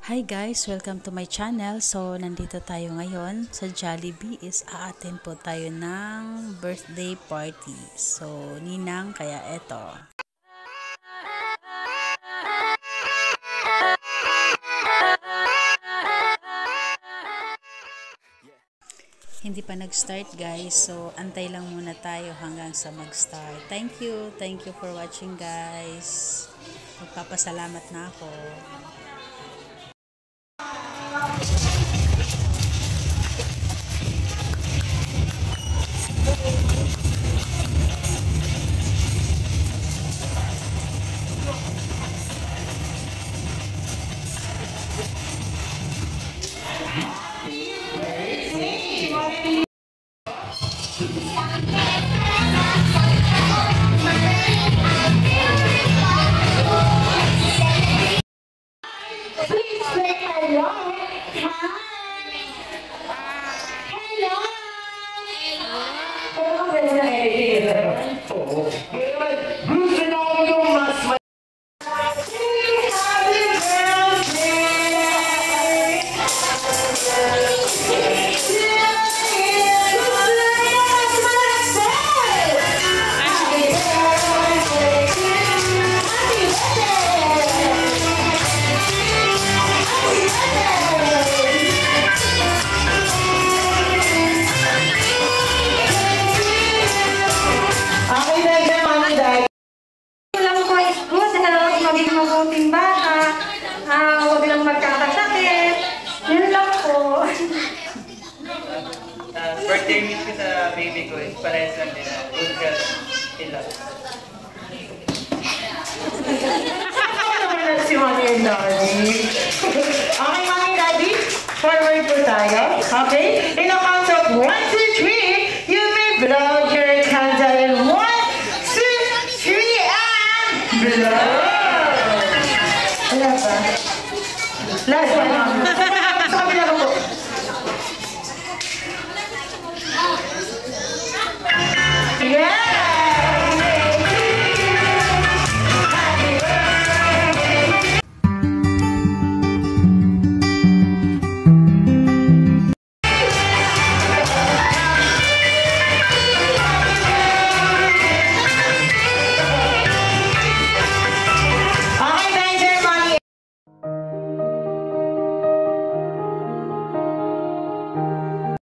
Hi guys! Welcome to my channel. So, nandito tayo ngayon sa Jollibee is aattend po tayo ng birthday party. So, ninang kaya eto. Hindi pa nag-start guys. So, antay lang muna tayo hanggang sa mag-start. Thank you. Thank you for watching guys. Magpapasalamat na ako. Huwag lang magkakasakit. Yun lang po. Birthday wish ko sa baby ko is parehas lang din. Good girl. Sila. Ano naman si Mommy and Daddy? Okay, Mommy and Daddy? Forward po tayo. Okay? In a count of 1, 2, 3, you may blow your candle in 1, 2, 3, and blow! Wala ba? Last one, Mommy. Sa kabila ko po. Yeah!